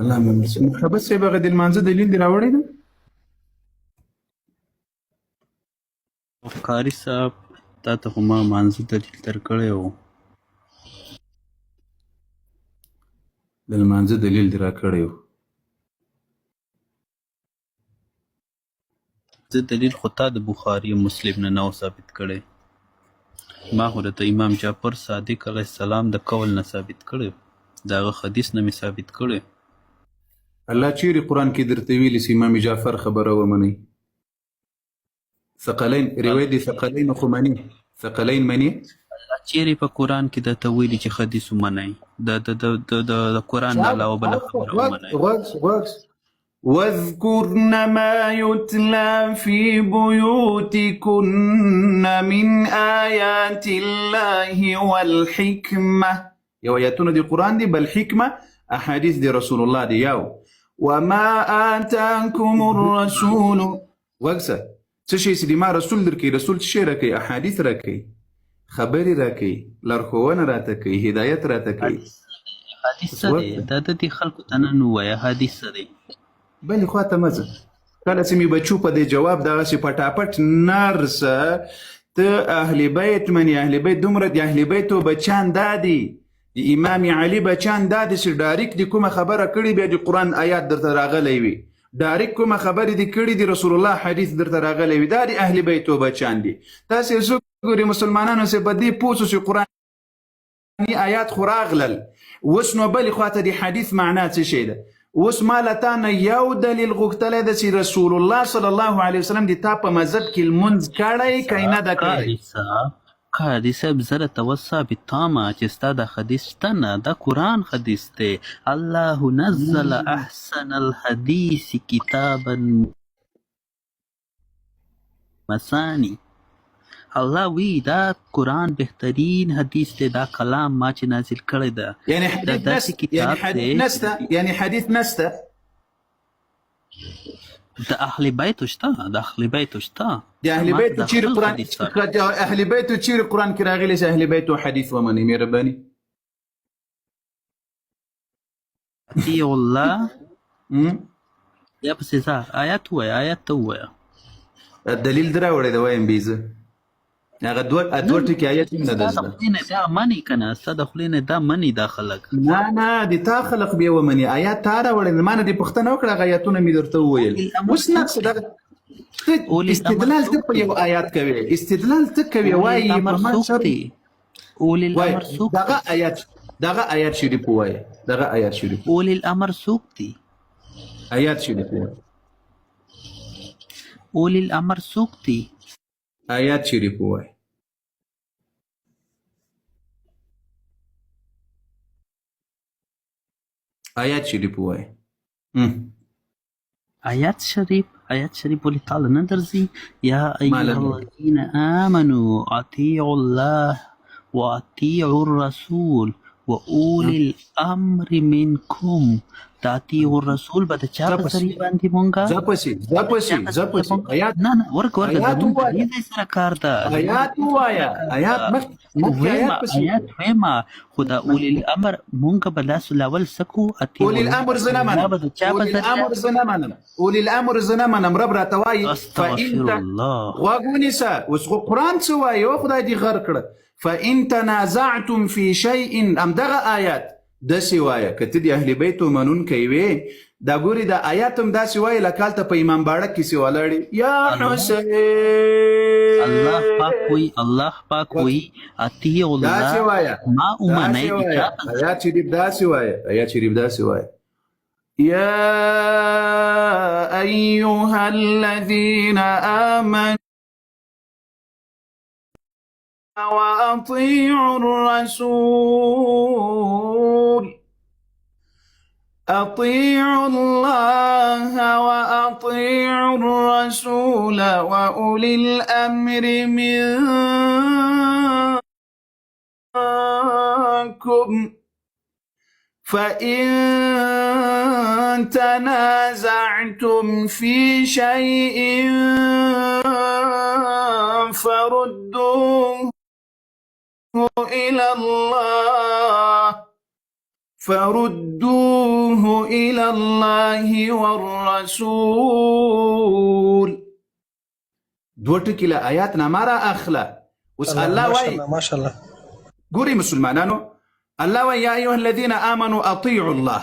اللهم خبر صاحب هغه د لمانځه دلیل دې راوړی دی؟ قاري صاحب تا ته خو ما مانځه دلیل درکړی و. د لمانځه دلیل دې راکړی و. زه دلیل خو تا د بخاري او مسلم نه و ثابت کړی. ما خو درته امام جعفر صادق علیه السلام د قول نه ثابت کړی، د هغه حدیث نه مې ثابت کړی. الله چیرې قرآن کې درته ویلي چې امام جعفر خبره ومنئ؟ ثقلین روایت دی ثقلین خو مني، ثقلین مني. الله چیرې په قرآن کې درته ویلي چې حدیث ومنئ؟ د قرآن نه علاوه بله خبره ومنئ. واذكرن ما يتلى في بيوتكن من آيات الله والحكمة. یو آیاتونه دی قرآن دی، بل حکمه احادیث دی رسول الله دی. یو وما آتاكم الرسول وګسه څه شي چې ما رسول درکوي، رسول څه شي راکوي؟ احادیث راکوي، خبرې راکوي، لارښوونه راته کوي، هدایت راته کوي. حدیث څه دی؟ دا د دې خلکو ته نن ووایه حدیث څه دی؟ بلې خواته مه ځه. کله چې مې بچو په دې جواب دغسې پټاپټ نرسه ته اهل بیت منې، اهل بیت دومره د اهل بیتو بچیان دا دي، د امام علي بچیان دا دي چې ډایرکټ دې کومه خبره کړې بیا د قرآن آیات درته راغلی وي، ډایرکټ کومه خبرې دې کړي د رسول الله حدیث درته راغلی وي، دا د اهل بیتو بچیان دي. تاسې څوک ګورې مسلمانانو چې په دې پوه شو چې قرآني آیات خو راغلل، اوس نو بلې خواته د حدیث معنا څه شی ده؟ اوس ما له تا نه یو دلیل غوښتلی ده چې رسول الله صلی الله علیه وسلم د تا په مذهب کې لمونځ کړی که نه ده کړی؟ قاضي صاحب زه راته وثابتومه چې ستا دا حدیث شته نه، دا قرآن حدیث دی. الله نزل احسن الحدیث کتابا مثانی. الله وی دا قرآن بهترین حدیث دی، دا کلام ما چې نازل کړی ده. یعنی حدیث نسته؟ د اهل بیتو شته، د اهل بیتو شته. د اهل بیتو چیرې قرآن، اهل بیتو چیرې قرآن کې راغلی چې اهل بیتو حدیث ومني؟ مهرباني اطیع الله یا پسې ځه آیات ووایه، آیات ته ووایه. دلیل دې راوړی دی وایم بې زه هغه دوه ټکي آیت هم نه ده زده. ستا د خولې نه دا مني که نه؟ ستا د خولې نه دا مني دا خلک؟ نه د تا خلق بیا ومني. آیات تا راوړی دی، ما نه دې پوښتنه وکړه، هغه آیاتونه مې درته وویل. اوس نقص دغه استدلال ته په یو آیات کوې، استدلال ته کوې وایي اولي الامر څوک دی؟ دغه آیات شریف ووایه، دغه آیات شریف. اولي الامر څوک دی؟ آیات شریف ووایه. اولي الامر څوک دی؟ آیات شریف ووایه. آیات شریف ووایه. آیات شریف ولې تعالی نه درځي؟ یا ایها الذین آمنوا اطیعوا الله واطیعوا الرسول واولی الامر منکم. دا اطیعوا الرسول به د چا په ذریعه باندې مونږه ځه پسې آیات نه ورکه زمونږ د دې ځای سره کار ده. آیات ووایه، آیات ویمه خو دا اولی الامر مونږ به لاس الاول څه کوو؟ اولی الامر زه نه منم، اولی الامر زه نه منم. رب راته وایي استغفر الله. غوږ ونیسه، اوس خو قرآن څه وایي؟ او خدای دې غر کړه. فإن تنازعتم في شيء، همدغه آیات داسې وایه که ته د اهل بیتو منونکی وې. دا ګورې دا آیات هم داسې وایي لکه هلته په امام باړک کې چې ولاړې یا حسین. الله پاک وایي اطیعوا الله ما ومنئ. آیات شریف داسې وایه، آیات شریف داسې وایه یا ایها الذین آمنوا وأطيعوا الرسول، أطيعوا الله وأطيعوا الرسول وأولي الأمر منكم، فإن تنازعتم في شيء فردوه إلى الله فردوه إلى الله والرسول. دو ټکي له آیات نه ما را اخله. اوس الله وایي ماشاءالله ګوري مسلمانانو، الله وایي یا ایها الذین آمنوا اطیعوا الله،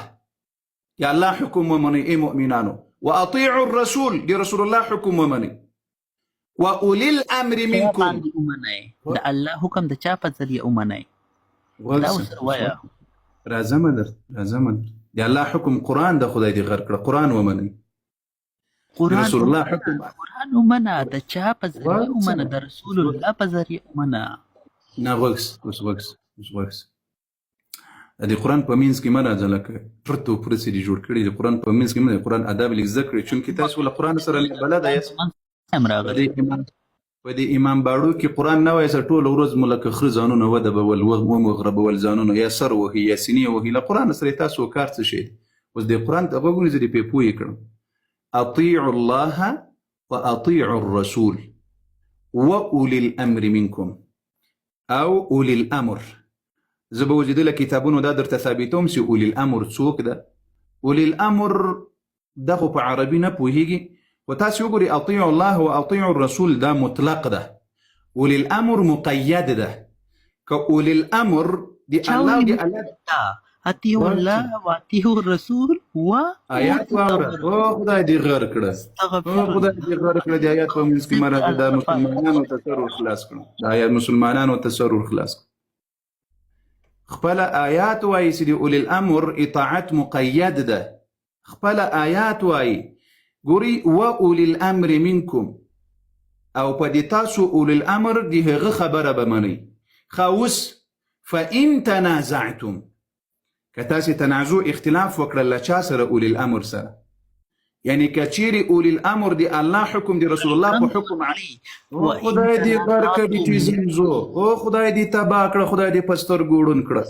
یا الله حکم ومنئ ای مؤمنانو، واطیعوا الرسول، دی رسول الله حکم ومنئ، واولی الامر منکم. باندې ومنئ د الله حکم د چا په ذریعه ومنئ؟ دا ورسره وایه. راځم د الله حکم قرآن د خدای دی غر کړه، قرآن ومنئ. رسول الله حکم قرآن ومنه، د چا په ذریعه ومنه؟ د رسول الله په ذریعه ومنه. نه وکس د قرآن په منځ کې مه راځه، لکه پرت و پرسې دي جوړ کړي. د قرآن په منځ کې مه د قرآن اداب لږ زده کړئ، چونکې تاسو له قرآن سره بلده یاست. په دې امام باړو کې قرآن نه وایي ټوله ورځ مو لکه خره ځانونه ودبول ومغربول ځانونه، یا سر وهي یا سینې وهي. له قرآن سره تاسو کار څه شی دی؟ اوس د قرآن ته غوږ ونیسئ، دې پې پوه کړم. اطیعوا الله واطیعوا الرسول واولی الامر منکم، او اولی الامر. زه به وجدله کتابونو دا درته ثابتوم چې اولی الامر څوک ده. اولی الامر دا خو په عربي نه پوهیږي، و تاسو وګورئ اطیعوا الله واطیعوا الرسول دا مطلق ده، اولی الامر مقید ده. که اولی الامر دی الله دی الله اطیعوا الله واطیعوا الرسول و آیات واوره. او خدای دې غر کړه، د آیات په منځ کې مراد د مسلمانانو تصرف خلاص کړه، د آیات مسلمانانو تصرف خلاص کړه. خپل آیات وایي چې د اولی الامر اطاعت مقید ده. خپل آیات وایي ګوري و اولی الامر منکم، او په دې تاسو اولی الامر د هغه خبره به منئ. خاوس فإن تنازعتم، که تاسې تنازع اختلاف وکړل له چا سره؟ اولی الامر سره. یعنی که چیرې اولی الامر دی الله حکم دی رسول الله په حکم علی، او خدای دې غر کړي ټیزنزو، او خدای دې تباه کړه، خدای دې په سترګو ړوند کړه،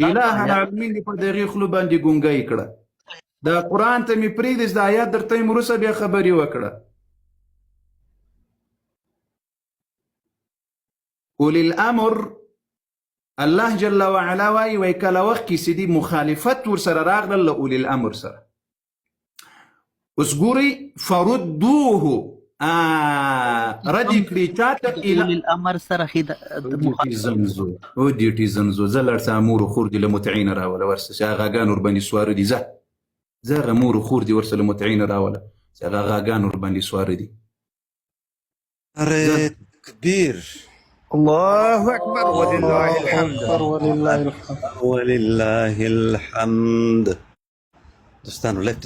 اله العالمین دې په دغې خولو باندې ګونګی کړه. دا قرآن ته مې پرېږدې، د آیات درته یې وروسته بیا خبرې وکړه. اولی الامر الله جل وعلا وایي وایي کله وخت کې چې دي مخالفت ورسره راغلل له اولی الامر سره. اوس ګورئ فردوه رد کړي چاته اولی الامر سره ډیوټي زنزو. زه لاړ څه مور و خور دي له متعینه راوله، ورسه چې هغه غاګان ورباندې سواره دي. زه هغه مور و خور دي ورسه له متعینه راوله چې هغه غاګان ورباندې سواره دي. تکبیر، الله أكبر ولله الحمد. ولله الحمد. دوستانو لایف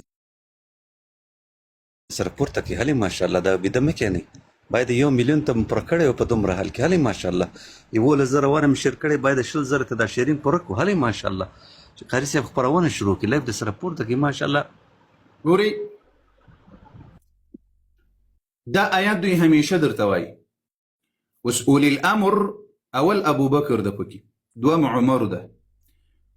سره پورته کې هلې ماشاءالله دا بېده مه کښېنئ، باید 1 میلیون ته م پوره کړی و په دومره حال کې. هلې ماشاءالله 11,000 واره م شیر کړی، باید 20,000 ته دا شیرین پوره کړو. هلې ماشاءالله چې قاري صاحب خپرونه شروع کړي، لایف د سره پورته کې ماشاءالله. ګورئ دا آیات دوی همیشه درته وایي. اوس اولی الامر اول ابوبکر ده، پکې دوم عمر ده،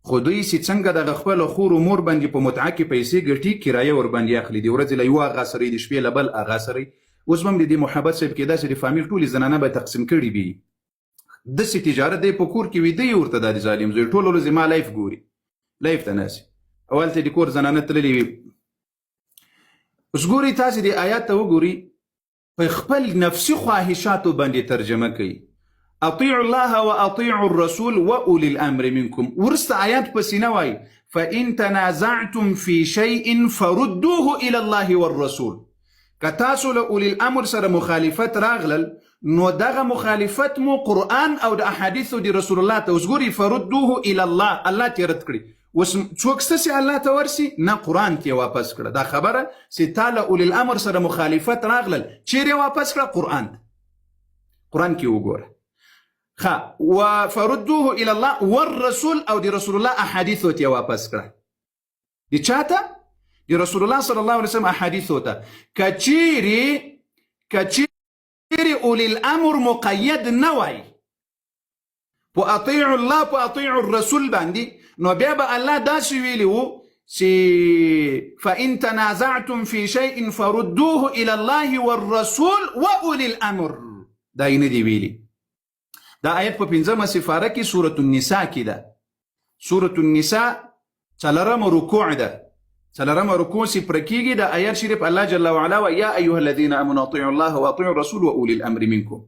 خو دوی چې څنګه دغه خپل خور و مور باندې په متعه کې پیسې ګټي، کرایه ورباندې اخلي، د ورځې له یو هغه سره د شپې له بل هغه سره. اوس به هم د دې محبت صاحب کې داسې د فامیل ټولې زنانه به تقسیم کړي وي، داسې تجارت دی په کور کې ویده یې ورته دا د ظالم زوی ټوله ورځ ما لایف ګوري، لایف ته ناسي، اولته د کور زنانه تللې وي. اوس ګورئ تاسې د آیات ته وګورئ، په خپل نفسي خواهشاتو باندې ترجمه کوي. اطیعوا الله واطیعوا الرسول واولی الامر منکم. ورسته آیات پسې نه وایي فإن تنازعتم في شيء فردوه إلى الله والرسول. که تاسو له اولی الامر سره مخالفت راغلل، نو دغه مخالفت مو قرآن او د احادیثو د رسول الله ته. اوس ګورئ فردوه إلى الله، الله تې رد کړي. اوس څوک ستاسې الله ته ورسي؟ نه، قرآن کې واپس کړه. دا خبره چې تا له اولی الامر سره مخالفت راغلل، چیرې واپس کړه؟ قرآن ته. قرآن کې وګوره. وفردوه الى الله والرسول، او دی رسول الله احادیثو ته واپس کړه. دی چاته؟ دی رسول الله صلی الله علیه وسلم احادیثو ته. کچیری اولی الامر مقید نه وای په اطیعوا الله په اطیعوا الرسول باندې، نو بیا به الله داسې ویلی وو چې فإن تنازعتم في شيء فردوه الى الله والرسول واولی الامر. دا یې نه دی ویلی. دا آیت په 5مه سپاره کې سورة النساء کې ده. سورة النساء څلورم رکوع ده. څلورم رکوع چې پوره کېږي د آیات شریف الله جل وعلا و یا ایها الذین آمنوا اطیعوا الله واطیعوا الرسول واولی الامر منکم.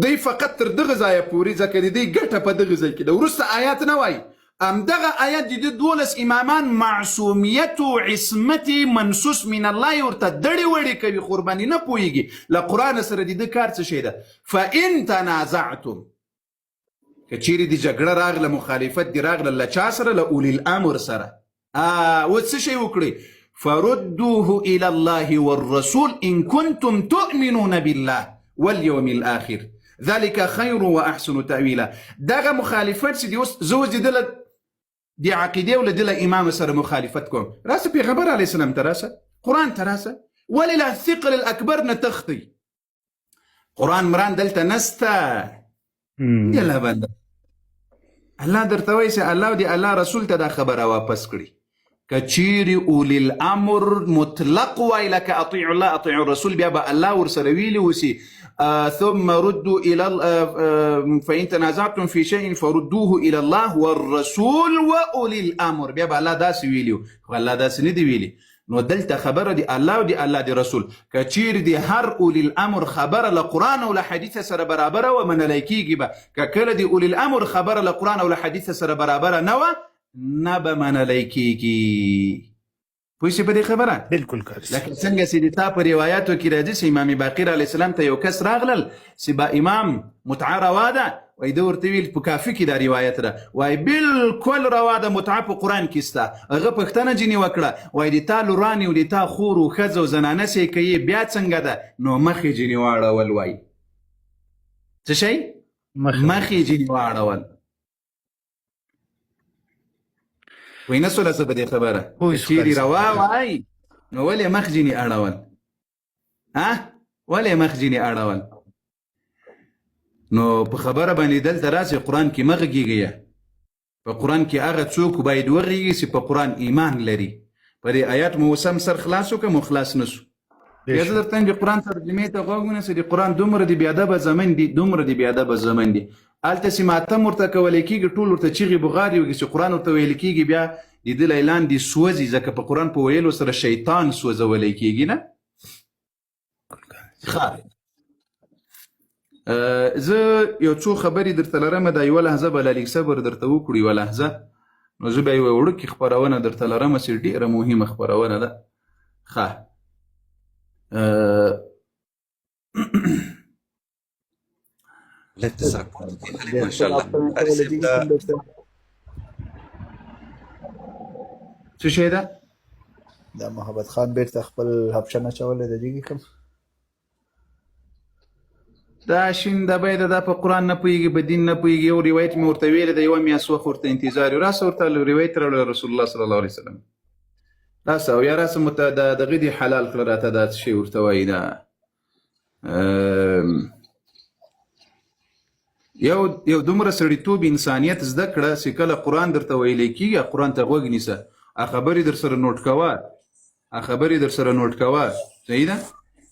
دی فقط تر دغه ځایه پورې ځکه د دې ګټه په دغه ځای کې ده. وروسته آیات نه وایي. همدغه آیات د دې 12 امامان معصومیت و عصمت منصوص من الله ورته دړې وړې کوي، خو ورباندې نه پوهېږي. له قرآن سره د ده کار څه شی ده؟ فإن تنازعتم، که چیرې د جګړه راغله، مخالفت دې راغله، له چا سره؟ له اولي الامر سره. اوس څه شی وکړئ؟ فردوه الى الله والرسول ان كنتم تؤمنون بالله واليوم الاخر ذلك خير واحسن تاويلا. دغه مخالفت چې دی اوس زه اوس د عقیدې او د امام سره مخالفت کوم، راسه پیغمبر علیه السلام ته راسه، قرآن ته راسه، ولې له الثقل الاکبر نه تختی؟ قرآن مران دلته نسته. یلا بنده الله درته وایي چې الله او د الله رسول ته دا خبره واپس کړي. که چیرې اولی الامر مطلق وای لکه اطیعوا الله اطیعوا الرسول، بیا به الله ورسره ویلي اوسي ثم ردوا الى فان تنازعتم في شيء فردوه الى الله والرسول واولي الامر، بیا به الله داسې ویلي. خو الله داسې نه دی ویلي. نو دلته خبره دی الله او دی الله دی رسول. که چیرې دی هر اولی الامر خبره له قرآن او له حدیث سره برابره و منلی کېږي به. که کله دی اولی الامر خبره له قرآن او له حدیث سره برابره نه وه، نه به منلی کېږي. پوه شئ په دې خبره؟ بالکل کارس. لکه څنګه چې د تا په روایاتو کې راځي چې امام باقر علیه السلام ته یو کس راغلل چې با امام متعه روا ده، وایي ده ورته ویل په کافي کې دا روایت ده، وایي بالکل روا ده، متعه په قرآن کې سته. هغه پوښتنه ځینې وکړه، وایي د تا لورانې او د تا خور و ښځه او زنانه چې کوي بیا څنګه ده؟ نو مخې ځینې واړول. وایي څه شی؟ مخې ځینې واړول. وایي نه سوله څه په دې خبره؟ چیرې روا وایي نو ولې مخ ځینې اړول؟ ولې مخ ځینې اړول؟ نو په خبره باندې دلته راسې قرآن کې مه غږېږئ. په قرآن کې هغه څوک باید وغږېږي چې په قرآن ایمان لري. په دې آیات مو اوس هم سر خلاص وکړه، مو خلاص نه سو. بیا زه درته د قرآن ترجمې ته غوږ ونیسه. د قرآن دومره د بېادبه زمن دي، دومره د بېادبه زمن دي. هلته چې ماتم ورته کولی کېږي، ټول ورته چیغې بغارې وکړي. چې قرآن ورته ویل کېږي بیا د ده له لاندې سوځي، ځکه په قرآن په ویلو سره شیطان سوځولی کېږي. نه زه یو څو خبرې درته لرم. دا یوه لحظه به لږ صبر درته وکړو، یوه لحظه. نو زه بیا یوه وړوکې خپرونه درته لرم چې ډېره مهمه خپرونه ده. څه شی ده؟ دا محمد خان بیرته خپل حبشه نه چولی د دیږي کوم دا شیندبی ده، دا په قرآن نه پوهېږي، په دین نه پوهېږي. یو روایت مې ورته ویلی ده، یوه میاشت وخت ورته انتظار یو. راسه ورته روایت راوړه رسول الله صلی الله علیه وسلم. راسه او یا راسه مو ته دغه دې حلال کړه راته، دا څه شی ورته وایي. دا یو دومره سړیتوب انسانیت زده کړه چې کله قرآن درته ویلی کېږي قرآن ته غوږ نیسه. خبرې در سره نوټ کوه، خبرې در سره نوټ کوه. صحیح ده؟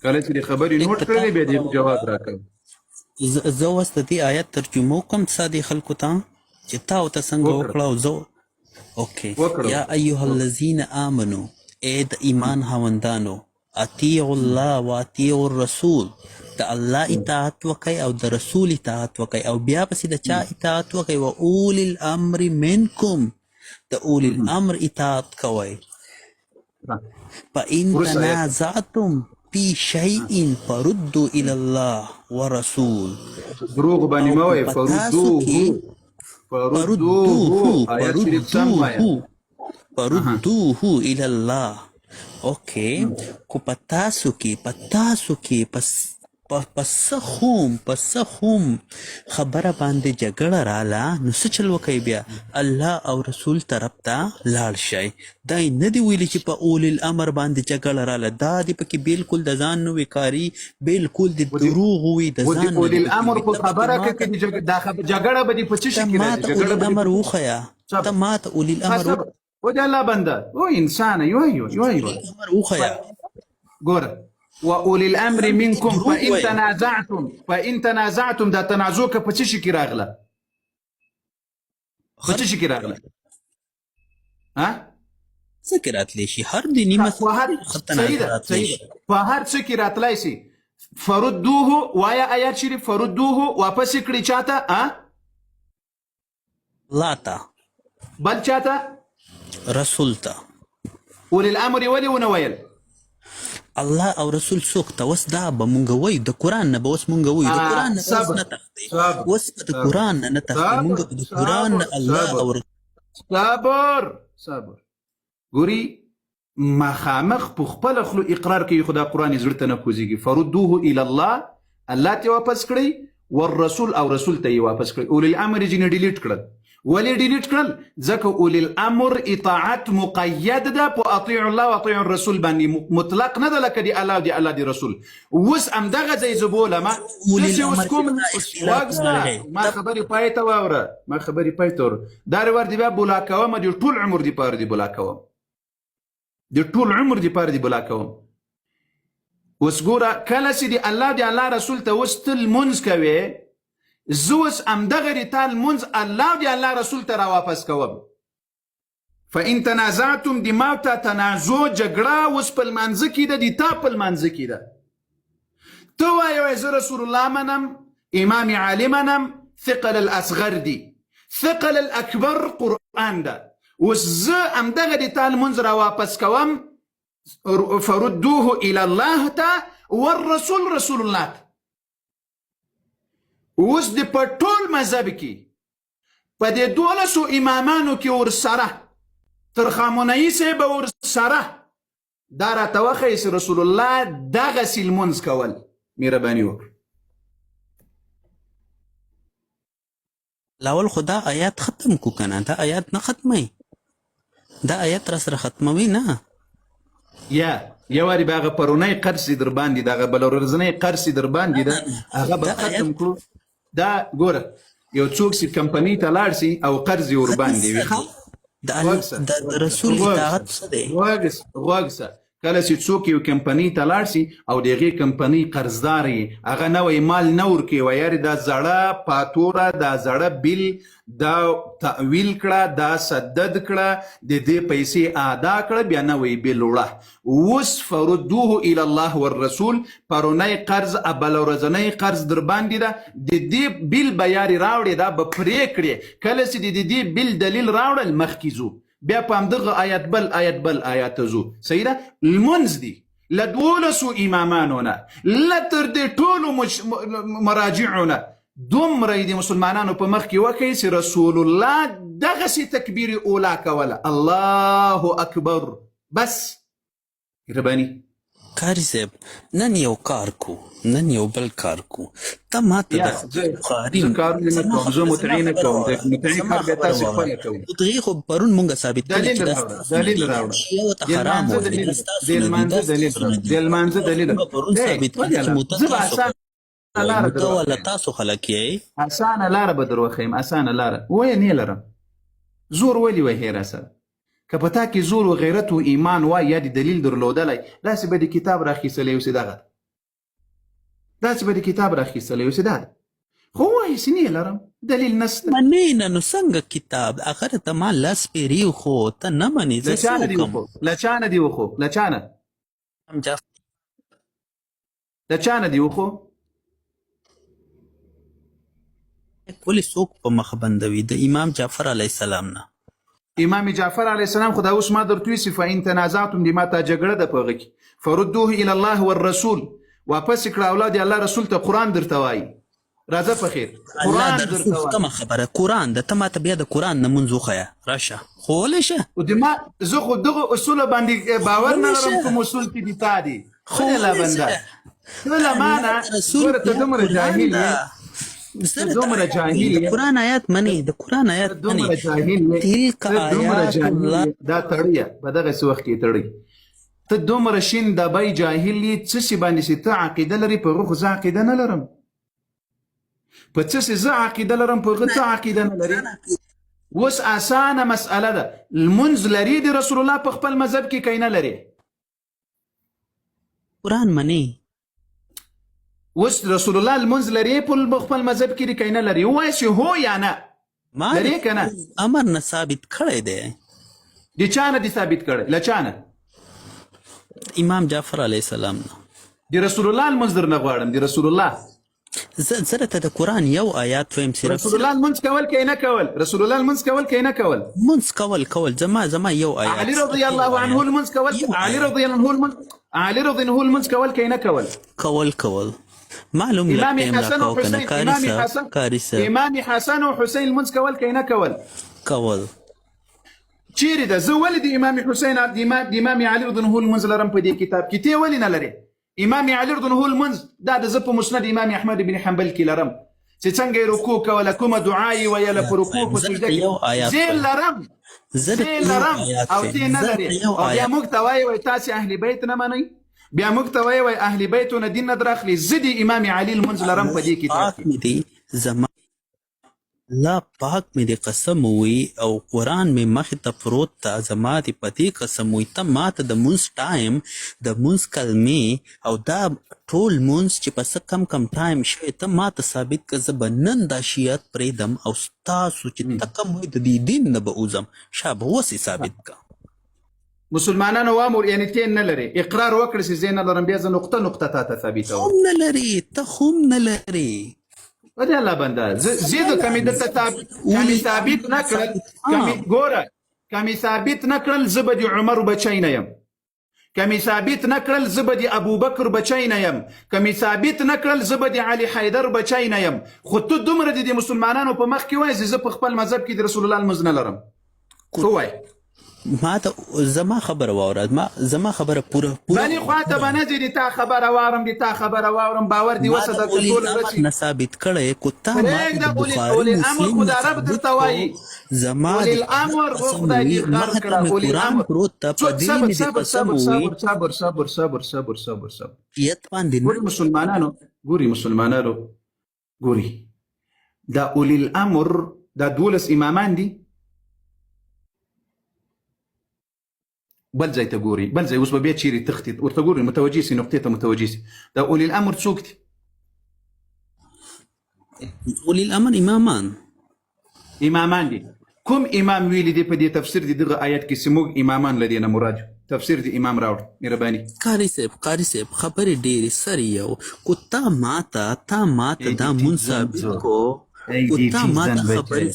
کله چې د خبرې نوټ کړلې بیا دې جواب راکړه. زه اوس د دې آیت ترجمه کوم سادي خلکو ته چې تا ورته څنګه وکړه. او زه اوکې یا ایها الذین آمنو، ای د ایمان خاوندانو، اطیعوا الله و اطیعوا الرسول، د الله اطاعت وکئ او د رسول اطاعت وکئ. او بیا پسې د چا اطاعت وکئ؟ و اولی الامر منکم، د اولی الامر اطاعت کوئ. فإن تنازعتم في شيء فردوا الى الله ورسول. دروغ باندې مه وایئ، فردوه الى الله. اوکې، کو پتاسو کې پس هم خبره باندې جګړه رااله، نو څه چل وکئ؟ بیا الله او رسول طرف ته لاړ شئ. دا یې نه دی ویلي چې په اول الامر باندې جګړه رااله. دا دی پکې بالکل د ځان نه وي کاري، بالکل د دروغ وي د ځان نه. اول الامر په خبره کې دا جګړه به دې په څه شي کې راځي؟ اول الامر وښیه، ته ماته اول الامر وجه الله بنده و انسان امر وښیه. ګوره واولي الامر منكم فان تنازعتم دا تنازع که په څه شي کې راغله؟ په څه شي کې راغله؟ ها څه کې راتلی شي هر دیني په مسله هر صحیح ده صحیح ده په هر څه کې راتلی شي فردوه وایا آیات شریف فردوه واپس یې کړي چاته لاته بل چاته رسول ته اولي الامر ولې ونه ویل الله او رسول څوک ته اوس دا به مونږ وایو د قرآن نه به اوس مونږ وایو د قرآن نه به اوس نه تښتئ اوس به د قرآن نه تښتئ مونږ به د قرآن نه الله او صبر ګوري مخامخ په خپله خلو اقرار کوي خو دا قرآن یې زړه ته نه کوزېږي فردوه الى الله الله ته واپس کړئ والرسول او رسول ته یې واپس کړئ اولي الامر یې ځینې ډیلیټ کړل ولې ډیلیټ کړل ځکه اولي الامر اطاعت مقید ده په اطیعوا الله واطیعوا الرسول باندې مطلق نه ده لکه د الله د الله د رسول اوس همدغه ځای زه بولمه داسې اوس کوم ما خبرې پای ته واوره دا روار دې بیا بولا کوم د ټول عمر دپاره دې بولا کوم د ټول عمر دپاره دې بولا کوم اوس ګوره کله چې د الله رسول ته اوس ته لمونځ کوې زه اوس همدغه د تا لمونځ الله د الله رسول ته راواپس کوم فان تنازعتم د ما ته تنازع جګړه اوس په لمانځه کې ده د تا په لمانځه کې ده ته وایې زه رسول الله منم امام عالي منم ثقل الاصغر دي ثقل الاکبر قرآن ده اوس زه همدغه د تا لمونځ راواپس کوم فردوه الى الله ته والرسول رسول الله ته اوس د په ټول مذهب کې په دې 12 امامانو کې ورسره تر خامنه‌ای صاحب ورسره دا راته وښیي چې رسول الله دغسې لمونځ کول مهرباني وکړه لاول خو دا آیات ختم کو کنه دا آیات نه ختموي دا آیات را سره ختموي نه یو وارې به هغه پرونی قرض در باندې د هغه بل ورځنی قرض در باندې ده هغه به ختم کړو دا ګوره یو څوک چې کمپنۍ ته لاړ شي او قرض یې ورباندې وي د رسول اطاعت څه دی غوږ سه کله چې څوک یو کمپنۍ ته لاړ شي او د هغې کمپنۍ قرضدار یې هغه نوی مال نه ورکوي ویارې دا زړه پاتوره دا زړه بیل دا تعویل کړه دا سدد کړه د دې پیسې ادا کړه بیا نوی بیل وړه اوس فردوه الى الله والرسول پرونی قرض بل ورځنی قرض در باندې ده د دې بیل به یارې راوړې دا به پرې کړې کله چې د دې بیل دلیل راوړل مخکې ځو بیا په همدغه آیات بل آیات ځو صحیح ده لمونځ دي له 12 امامانو نه له تر دې ټولو مراجعو نه دومره یې د مسلمانانو په مخ کې وکړئ چې رسول الله دغسې تکبیر اولا کوله الله اکبر بس رباني کاري صاحب نن یو کار کو نن یو بل کار کو ته ماته د بخاري زه متعین کوم متعین کار بیا تاسو خپل کوئ دغې خو پرون مونږ ثابت دلیل راوړه یو ته حرام و د لمانځه دلیل ولا تاسو خلک یې اسانه لاره به در وښیم اسانه لاره وایه نه لرم زور ولې وهې را سره که په تا کې زور و غیرت و ایمان وای یا د دلیل درلودلی داسې به د کتاب راخیستلی اوسې دغه داسې به د کتاب راخیستلی اوسې دا خو وایې چې نه لرم دلیل نسته منې نه نو څنګه کتاب اخر ته ما لاس پیري خو ته نه منې زه څه وکړم له چانه دي وخو له چانه دي وخو ولې څوک په مخ بندوي د امام جعفر علیه السلام نه امام جعفر علیه السلام خو دا اوس ما درته ویسي فان تنازعتم د ما ته جګړه ده په هغه کې فردوه الى الله والرسول واپس یې کړه اولاد الله رسول ته قرآن درته وایي راځه په خیر قرآن درته وایي کومه خبره قرآن ده ته ماته بیا د قرآن نه مونځ وښیه راشه خو ولی شه زه خو دغه اصولو باندې باور نه لرم کوم اصول کې دي تا دي خو لا بنده ته له مانه ګوره ته دومره جاهل یې دومره جاهل قرآن آیات منی د قرآن آیات منی تلک آیات الله دا تړیه په دغسې وخت کې تړی ته دومره شین دبی جاهل یې څه شي باندې چې ته عقیده لري په هغه خو زه عقیده نه لرم په څه چې زه عقیده لرم په هغه ته عقیده نه لري اوس اسانه مسئله ده لمونځ لري د رسول الله په خپل مذهب کې که نه لري قرآن منی اوس رسول الله لمونځ لري په خپل مذهب کې که نه لري ووایه چې هو یا نه لري که نه امر نه ثابت کړی دی د چانه دي ثابت کړی؟ له چانه؟ امام جعفر علیه السلام نه. د رسول الله لمونځ درنه غواړم، د رسول الله. زه درته د قرآن یو آیات وایم صرف. رسول الله لمونځ کول که نه کول؟ رسول الله لمونځ کول که نه کول؟ منځ کول زما یو آیات. علي رضی الله عنه لمونځ کول، علي رضی الله لمونځ کول که نه کول؟ کول معلوم امام لکه حسن و حسین، امام حسن و حسین لمونځ کول که نه کول؟ چیرې ده؟ زه ولې د امام حسین د امام علي رضی الله لمونځ لرم په دې کتاب کې، ته ولې نه لرې؟ امام علي رضی الله لمونځ دا د زه په مسند امام احمد بن حنبل کې لرم چې څنګه یې رکوع کوله، کومه دعا یې ویله په رکوع په سجده کې، زه لرم او ته نه لرې. او بیا موږ ته وایي تاسې اهل بیت نه منئ، بیا موږ ته وایي اهل بیتونه دین نه دراخلي. زه د امام علي لمونځ لرم په دې کتاب کې. زما الله پاک مې د قسم وي او قرآن مې مخې ته پروت ته، زما د په دې قسم وي ته ما ته د مونځ ټایم، د مونځ کلمې او دا ټول مونځ چې په څه کم ټایم شوی ته ما ته ثابت کړه. زه به نن دا شیعت پرېږدم او ستاسو چې ته کوم وایي د دې دین نه به وځم، شابه اوس یې ثابت کړه. مسلمانانو وامر یعنی ته نه لرې، اقرار وکړه چې زه نه لرم، بیا زه نقطه تا ته ثابتوم. هم نه لرې، ته هم نه لرې. ودې الله بنده زه د کمی دلته کمی ثابت نه کړل، ګوره کمی ثابت نه کړل زه به د عمر بچی نه یم، کمی ثابت نه کړل زه به د ابوبکر بچی نه یم، کمی ثابت نه کړل زه به د علي حیدر بچی نه یم. خو ته دومره د مسلمانانو په مخ کې وایې زه په خپل مذهب کې د رسول الله لمونځ نه لرم. څه وایې؟ ما ته زما خبره واوره، زما خبره پوره بلې خواته به نه ځې، د تا خبره واورم، د تا خبره واورم، باور دې وسه درته ټوله رسي. نه ثابت کړی کو تا ما ته د بخاري اولي الامر خو دا رب درته وایي، زما اولي الامر خدای دې خار کړه. اولي الامر پروت ته په دې مې د قسم وي. صبر یت باندې ګوري مسلمانانو ګوري دا اولي الامر دا 12 امامان دي. بل ځای ته ګوري، بل ځای اوس به بیا چیرې تختې ورته ګوري، متوجه سي نقطې ته متوجه سي. دا اولي الامر څوک دي؟ اولي الامر امامان دي. کوم امام ویلي دی په دې تفسیر د دغه آیت کې چې موږ امامان له دې نه مراد؟ تفسیر د امام راوړ مهرباني. قاري صاحب خبرې ډېرې سرې یو کو تا ماته دا مونځ ثابت کو تا ماته خبرې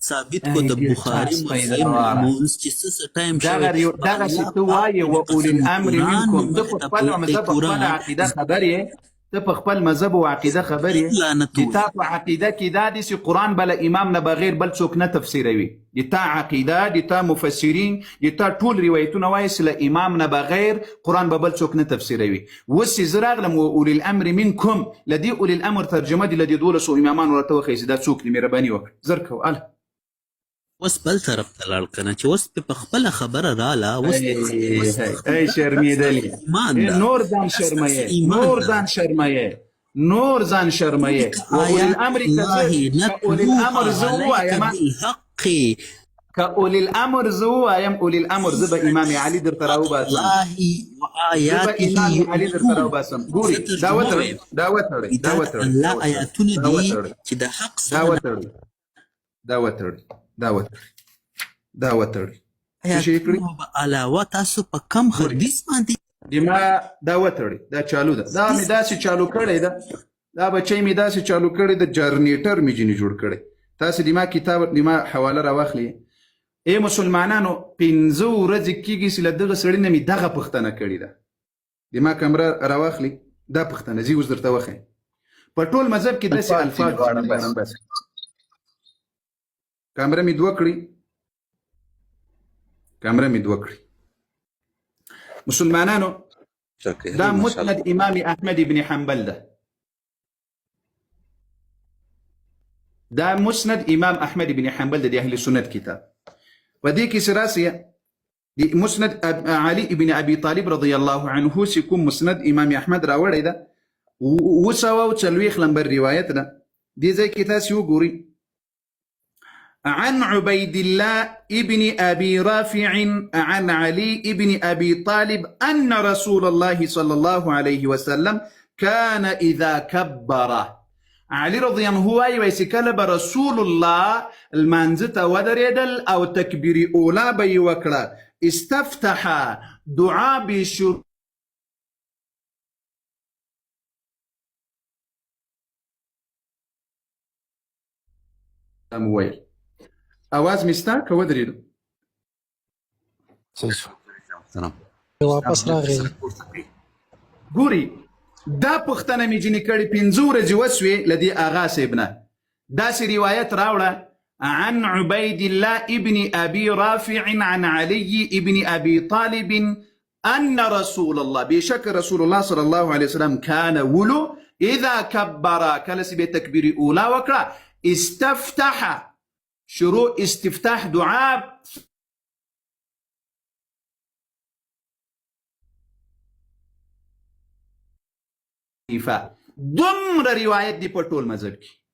ثابت کو د بخاري مسلم مونځ چې څه ټایم شوی دغه چې ته وایې و اولي الامر منکم، ته په خپل مذهب خپل عقیده خبر یې، ته په خپل مذهب او عقیده خبر یې. د تا په عقیده کې دا دي چې قرآن بله امام نه بغیر بل څوک نه تفسیروي. د تا عقیده، د تا مفسرین، د تا ټول روایتونه وایي چې له امام نه بغیر قرآن به بل څوک نه تفسیروي. اوس چې زه راغلم و اولي الامر منکم، له دې اولي الامر ترجمه دي له دې 12 امامان ورته وښیي چې دا څوک دي. مهرباني وکړه زر کوه اله اوس بل طرف ته لاړ که نه چې اوس په خپله خبره راله. اوس ای شرمېدلې، نور ځان شرموې، نور ځان شرموې. اولي الامر اولي الامر زه ووایم، که اولي الامر زه ووایم، اولي الامر زه به امام علي درته راوباسم، زه به امام علي درته راوباسم. ګوري دا وتړئ الله آیاتونه دي چې د حق سره دا وتړئ علاوه تاسو په کم حدیث باندې ما دا وتړئ، دا چالو ده، دا مې داسې چالو کړی ده، دا بچی مې داسې چالو کړی ده، جرنیټر مې ځینې جوړ کړی. تاسې د ما کتاب د ما حواله راواخلئ. ای مسلمانانو 15 ورځې کېږي چې له دغه سړي نه مې دغه پوښتنه کړې ده. د ما کمره راواخلئ، دا پوښتنه زه اوس درته وښیم. په ټول مذهب کې داسې الفاظ بس کامره مې دوه کړي. مسلمانانو دا مسند امام احمد بن حنبل ده، دا مسند امام احمد بن حنبل ده د اهل سنت کتاب. په دې کې سراسیه د مسند علي بن ابي طالب رضی الله عنه چې کوم مسند امام احمد راوړی ده 240 نمبر روایت ده. دې ځای کې تاسو وګورئ عن عبيد الله ابن أبي رافع عن علي ابن أبي طالب أن رسول الله صلى الله عليه وسلم كان إذا كبر علي رضی الله وایي وایي چې کله به رسول الله لمانځه ته ودرېدل او تکبیر اولا به یې وکړه استفتح دعا به شروع وویل اواز مې ستا که ودرېدو صحیح شو. سلام واپس راغی ګوري دا پوښتنه مې ځینې کړې 5 ورځې وسوې له دې اغا صاحب نه داسې روایت راوړه عن عبيد الله ابن أبي رافع عن علي ابن أبي طالب أن رسول الله بشك رسول الله صلى الله عليه وسلم كان ولو إذا كبر كلس بتكبير أولى وكرا استفتح شروع استفتاح دعاء دمر رواية دي پټول مذهب کی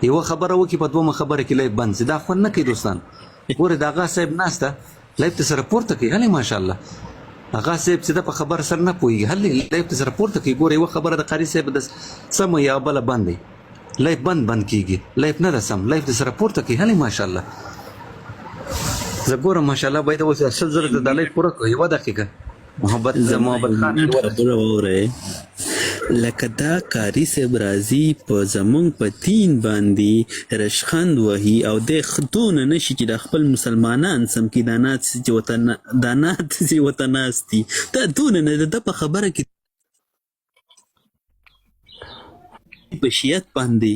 یو خبره وکي په دومره خبره کې لایف بند دا خو نه کوي دوستان ګوره د اغا صاحب ناسته لایف ته سره پورته کوي هلې ماشاءالله اغا صاحب چې د په خبر سره نه پوهېږي هلې لایف ته سره پورته کوي ګوره یوه خبره د قاري صاحب د سمه یا بله بند دی لایف بند کېږي لایف نه ده سم لایف ته سره پورته کوي هلې ماشاءالله زه ګورم ماشاءالله باید اوس 100 د لایف پوره کړو یوه دقیقه محبت خان خبره واورئ لکه دا کاري صاحب راځي په زمونږ په دین باندې رشخند وهي او دی دونه نشي چې د خپل مسلمانان سم کې دا نات چې ورته ناست دي دا دونه نه ده په خبره کې په شیعت باندې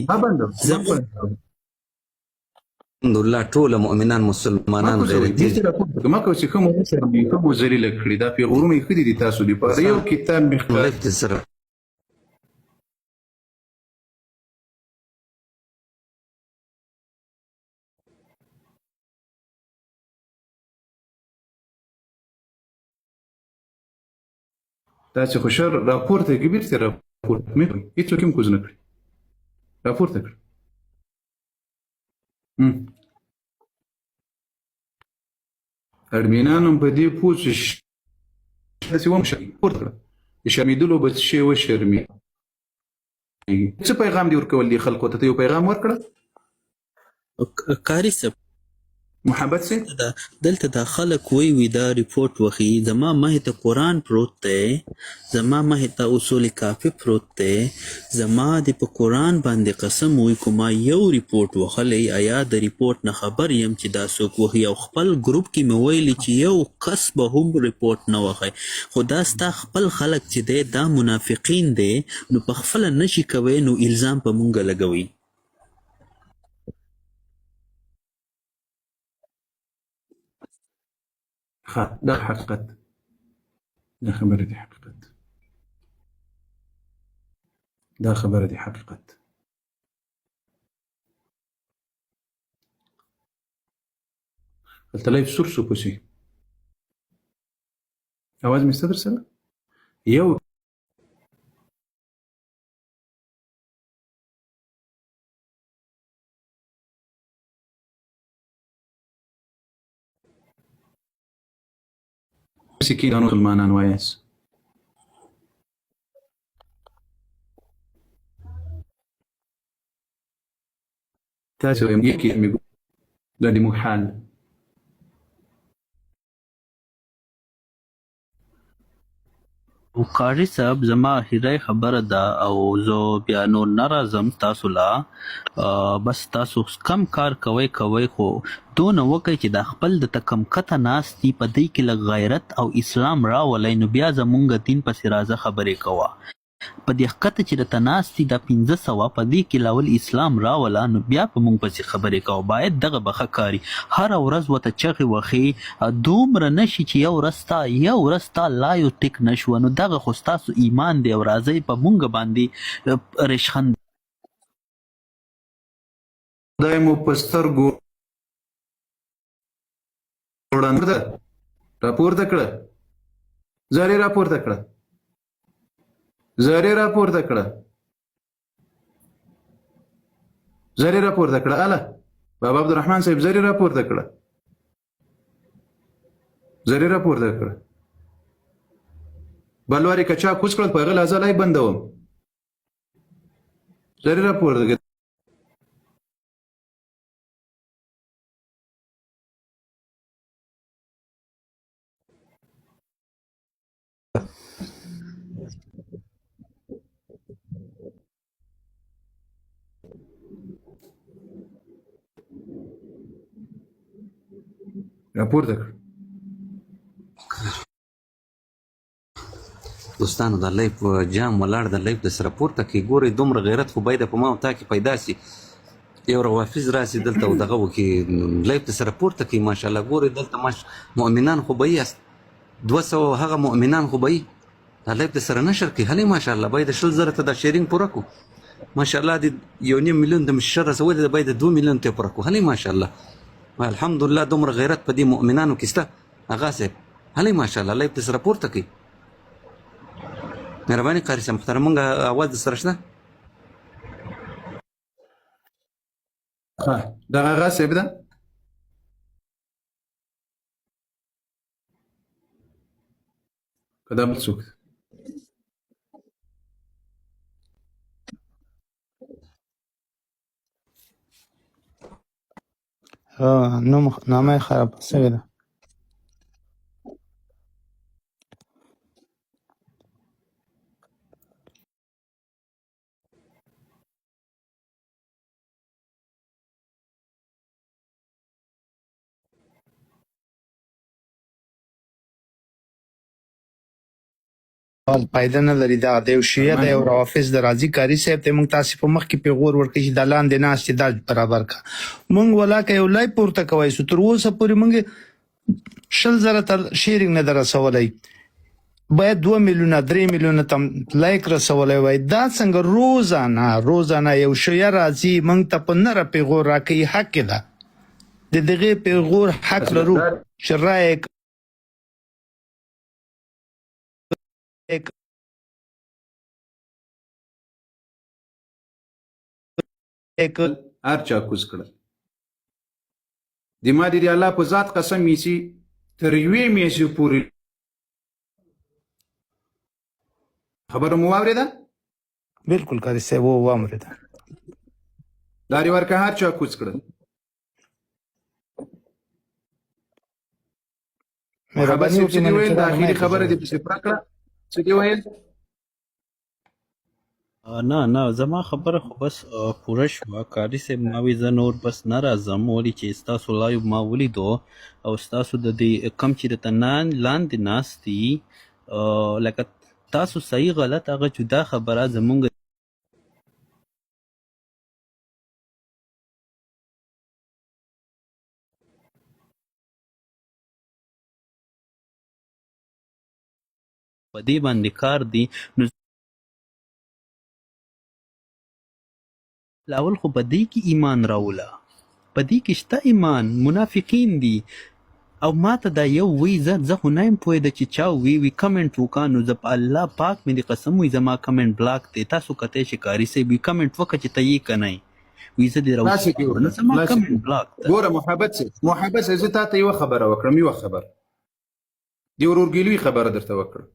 الحمدلله ټول مؤمنان مسلمانان غیرتي ما کو چې کوم وسره کوم ذلیل کړی دا پیغورونه یې خدي دي تاسو دی په یو کتاب لایف ته سره تاسو خو شر راپورته کې بیرته راپورته مې کوي هیڅوک هم کوز نه کړي راپورته کړ اډمینانو په دې پوه شي تاسې ومشي پورته کړه د شرمېدلو به څه شی وشرمېږي څه پیغام دې ورکول دي خلکو ته یو پیغام ورکړه کاري صاحب محبت سي دلته دا خلک وی دا ریپورت وخی زما مه ته قرآن پروت دی زما مه ته اصول کافی پروت دی زما د په قرآن باندې قسم وی کوما یو ریپورت وخلی آیا د ریپورت نه خبر یم چې دا څوک وخی او خپل ګروپ کې مې ویلي چې یو کس به هم ریپورت نه وخی خو دا ستا خپل خلک چې دی دا منافقین دی نو په خپله نشي کوی نو الزام په مونږ لګوي دا حقیقت دا خبره دي حقیقت دا خبره دي حقیقت التلايف سورسو بوسي اواز مستدر سنة يو مسكين كانوا مسلمانان وياس تاسو يمكن يقول لا دي محال قاری صاحب زما اخیری خبره ده او زه بیا نور نه راځم تاسو لا بس تاسو کم کار کوئ خو دونه وکئ چې د خپل د کم کته ناست دي په دې کې لږ غیرت او اسلام راولئ نو بیا زمونږ دین پسې راځه خبرې کوه په دې ښکته چې درته ناست دي دا 1500 په دې کې لاول اسلام راوله نو بیا په موږ پسې خبرې کوه باید دغه به ښه کاري هره ورځ ورته چغې وښې دومره نشي چې یو ورځ ستا لایو ټیک نه شوه نو دغه خو ستاسو ایمان دی او راځئ په موږ باندې ریشخند خدای مو په سترګو راپورته کړه زهرې راپورته کړه. زهرې راپورته کړه. زهرې راپورته کړه. اله بابا عبدالرحمن صاحب زهرې راپورته کړه. زهرې راپورته کړه. بل وارې که چا کوز کړل په هغه لحظه لای بندوم. زهرې راپورته کړه. راپورته کړه. دوستانو دا لایف جام ولاړ د لایف د سره پورته کې ګورئ دومره غیرت خو باید په ما او تا کې پیدا سي یو روافظ راسي دلته او دغه وکړي لایف د سره پورته کې ماشاءالله ګورئ دلته مؤمنان خو به یې 200 هغه مؤمنان خو به یې دا لایف د سره نشر کړي هلې ماشاءالله باید 100,000 ته دا شیرینګ پوره کړو ماشاءالله د 1.5 میلیون د مشر رسولې د باید 2 میلیون ته پوره کړو هلې ماشاءالله الحمدلله دومره غیرت په دې مؤمنانو کې شته اغا صاحب هلې ماشاءالله لایف د سره پورته کړي مهرباني قاري صاحب محترم مونږ اواز د سره شته دغه اغا صاحب ده که دا بل څوک نامه یې خراب شوې ده. فایده نه لري دا د یو شیعه د یو روافظ د راضي کاري صاحب ته موږ تاسې په مخ کې پیغور ورکړي چې د لاندې ناستې دا برابر کا موږ ولاکه یو لای پورته کوی سو تر اوسه پورې موږ 100,000 ته شیرینګ نه در رسولی باید 2 میلیونه 3 میلیونه تم لایک رسولی وای دا څنګه روزانه یو شیعه راځي موږ ته په نره پیغور راکوي حق ده د دغه پیغور حق لرو چې رایې هر چا کوز کړل د ما د الله په ذات قسم میسي تر یوې میاشتې پورې خبره مو واورېده بالکل کاري صاحب واورېده لارې ورکه هر چا کوز کړل مهرباني څه دې ویل د اخري خبره دې پسې پوره کړه څه دې ویل نه زما خبره خو بس پوره شوه کاري صاحب ما وی زه نور بس نه راځم ولې چې ستاسو لایو ما ولیدو او ستاسو د دې کم چې درته لاندې ناست دي لکه تاسو صحیح غلط هغه جدا خبره زمونږ په دې باندې کار دی نو لاول خو په دې کې ایمان راوله په دې کې شته ایمان منافقین دي او ما ته دا یو وی زه خو نه یم پوهېده چې چا وی کمنټ وکړه نو زه په الله پاک مې د قسم وي زما کمنټ بلاک دی تاسو کتی شي کاري صاحب وي کمنټ وکړه چې ته یې که نه وي زه دې راوړم زما کمنټ بلاک ده ګوره محبت صاحب زه تا ته یوه خبره وکړم یوه خبره د ورورګلوي خبره درته وکړم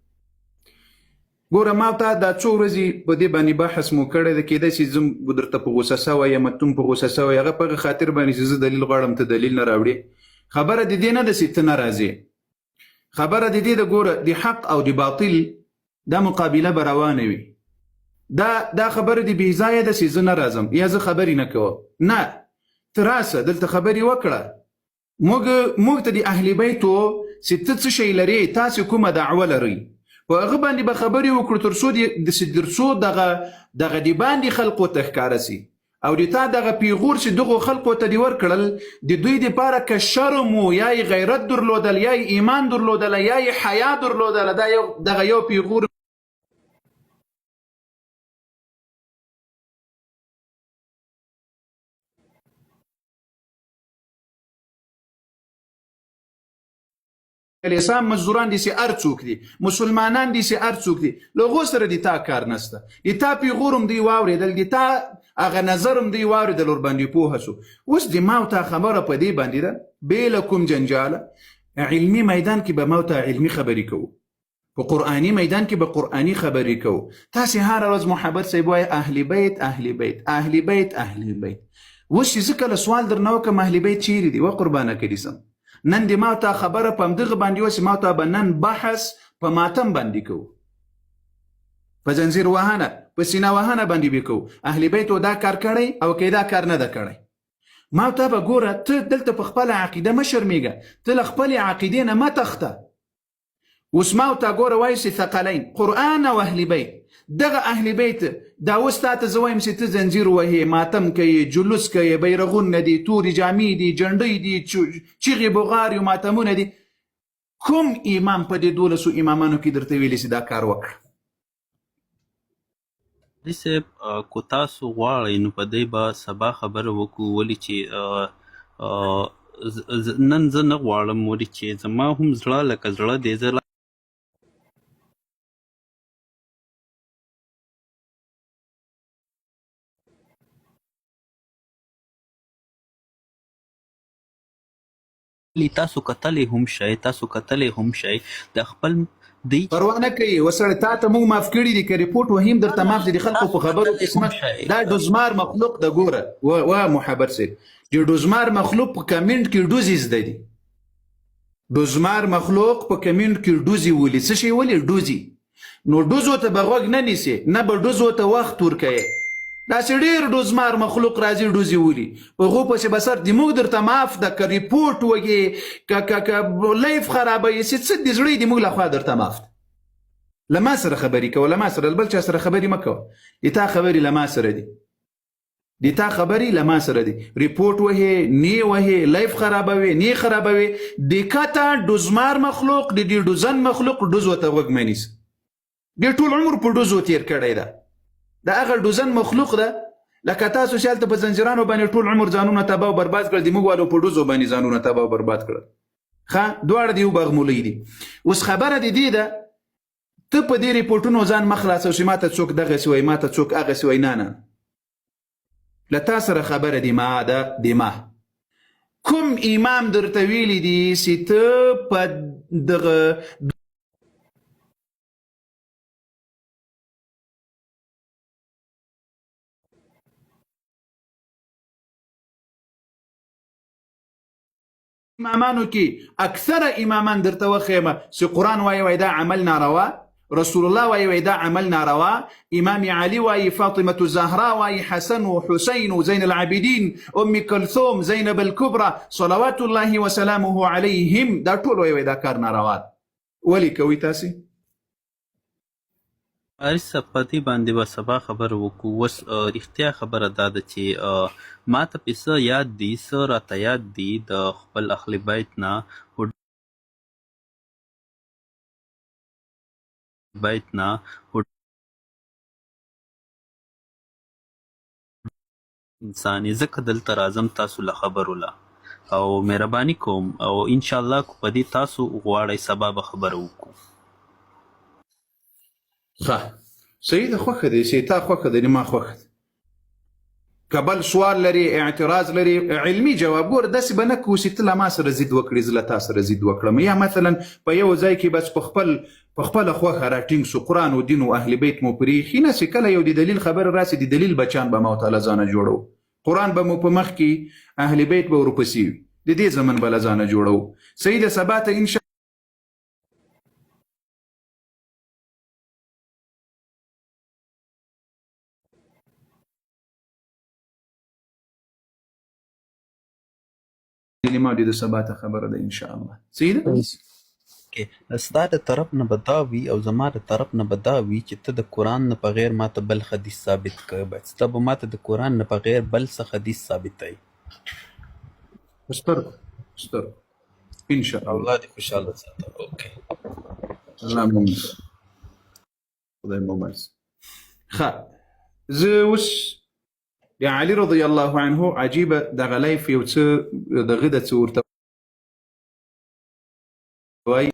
ګوره ما ته دا څو ورځې په دې باندې بحث مو کړی ده کېدای شي زه درته په غوسه سوی یم ته په غوسه سوی هغه په هغه خاطر باندې چې زه دلیل غواړم ته دلیل نه راوړې خبره د دې نه ده چې ته نه راځې خبره د دې ده ګوره د حق او د باطل دا مقابله به روانه وي دا خبره د بې ځایه ده چې زه نه راځم یا زه خبرې نه کوم نه ته راسه دلته خبرې وکړه موږ ته د اهل بیتو چې ته څه شی لرې تاسې کومه دعوه لرئ په هغه باندې به خبرې وکړو تر څو دغه د باندې خلقو ته ښکاره سي او د تا دغه پیغور چې دغو خلقو ته دې ورکړل د دوی دپاره که شرم و یا یې غیرت درلودل یا یې ایمان درلودل یا یې حیا درلودل دغه یو پیغور اسلام مزدوران دي سي ارڅوک دي مسلمانان دي سي ارڅوک دي لغو سره دي تا کار نسته دي تا پیغورم دی واورېدل دي تا هغه نظرم دی واورېدل ورباندې پوهه سو اوس د ما او تا خبره په دې باندې ده بې له کوم جنجاله علمي میدان کې به ما او تا علمي خبرې کوو په قرآني میدان کې به قرآني خبرې کوو تاسې هره ورځ محبت صاحب وایي اهل بیت اهل بیت اهل بیت اهل بیت اوس چې زه کله سوال درنه وکړم اهل بیت چیرې دي وقربانه کړي سم نن د ما ته خبره په همدغه باندې وسې ما ته به نن بحث په ماتم باندې کوو په زنځیر وهنه په سینه وهنه باندې به کوو اهل بیتو دا کار کړی او که دا کار نه ده کړی ما ته به ګوره ته دلته په خپله عقیده مه شرمېږه ته له خپلې عقیدې نه مه تخته اوس ما ته ګوره وایي چې ثقلین قرآن او اهل بیت دغه اهل بیت دا اوس تا ته زه وایم چې ته زنځیر وهې ماتم کوې جلوس کوې بیرغونه دي تورې جامې دي جنډۍ دي چیغې بغارې او ماتمونه دي کوم امام په دې 12 امامانو کې درته ویلي چې دا کار وکړه حاجي صاحب کو تاسو غواړئ نو په دې به سبا خبره وکړو ولې چې نن زه نه غواړم ولې چې زما هم زړه لکه زړه دی زه تاسو کتلی هم شئ تاسو کتلی هم شئ د خپل دی پروا نه کوي وسړی تا ته موږ معاف کړي دي که ریپورټ وهیم درته معاف دي د خلکو په خبرو قسمت دا ډوزمار مخلوق د ګوره و محبت صاحب چې ډوزمار مخلوق په کمنټ کې ډوزې زده دي ډوزمار مخلوق په کمنټ کې ډوزې ولي څه شی ولي ډوزې نو ډوزو ته به غوږ نه نیسې نه به ډوزو ته وخت ورکوې داسې ډېر ډوزمار مخلوق راځي ډوزې ولي په هغو پسې به سر د موږ درته معاف ده که ریپورټ وږې که لایف خرابوي چې څه دې زړه یې د موږ لخوا درته معاف ده له ما سره خبرې کوه له ما سره له بل چا سره خبرې مه کوه د تا خبرې له ما سره دي د تا خبرې له ما سره دي ریپورټ وهې نې وهې لایف خرابوي نې خرابوي د کته ډوزمار مخلوق د دې ډوزن مخلوق ډوزو ته غوږ مه نیسه ډېر ټول عمر په ډوزو تېر کړی ده دا هغه ډوزن مخلوق ده لکه تاسو چې هلته په زنجیرانو باندې ټول عمر ځانونه تباه او برباد کړل د موږ والو په ډوزو باندې ځانونه تباه او برباد کړل ښه دواړه د یو بغمولۍ دي اوس خبره د دې ده ته په دې ریپورټونو ځان مه خلاصوه چې ما ته څوک دغسې وایي ما ته څوک هغسې وایي نه نه له تا سره خبره د ما ده د ما کوم امام درته ویلي دي چې ته په دغه امامانو کې اکثره امامان درته وښیمه چې قرآن وایي دا عمل ناروا رسول الله وایي دا عمل ناروا امام علي وایي فاطمة الزهراء وایي حسن وحسين وزين العابدين ام كلثوم زينب الكبرى صلوات الله وسلامه عليهم دا ټول وایي دا کار ناروا ولې کوي تاسې حارث صاحب په دې باندې به سبا خبره وکړو اوس رښتیا خبره دا ده چې ما ته پې څه یاد دي څه راته یاد دي د خپل اهل بیت نه انساني ځکه دلته راځم تاسو له خبرو له او مهرباني کوم او انشاءالله په دې تاسو غواړئ سبا به خبره وکړو ښه صحیح ده خوښه دی چې تا خوښه دی ما خوښه ده که بل سوال لري اعتراض لري علمي جواب ګوره داسې به نه کوو چې ته له ما سره ضد وکړې زه له تا سره ضد وکړم یا مثلا په یو ځای کې بس په خپله خوښه راټینګ سو قرآن و دین و اهل بیت مو پرېښي نه چې کله یو د دلیل خبره راسي د دلیل بچان به ما ورته له ځانه جوړو قرآن به مو په مخ کې اهل بیت به ورپسې وي د دې زمن به له ځانه جوړو صحیح ده سبا ته انشاء ما د سبا ته خبره ده ان شاء الله صحیح ده ستا د طرف نه به دا وي او زما د طرف نه به دا وي چې ته د قرآن نه بغیر ما ته بل حدیث ثابت کوې بس ته به ما ته د قرآن نه بغیر بل څه حدیث ثابتوي سترګو ان شاء الله الله دې خوشحاله ساته اوکې الله مو خدای مو بس ښه زه اوس یا علي رضی الله عنه عجیبه دغه لایف یو څه دغه د څه ورته وایي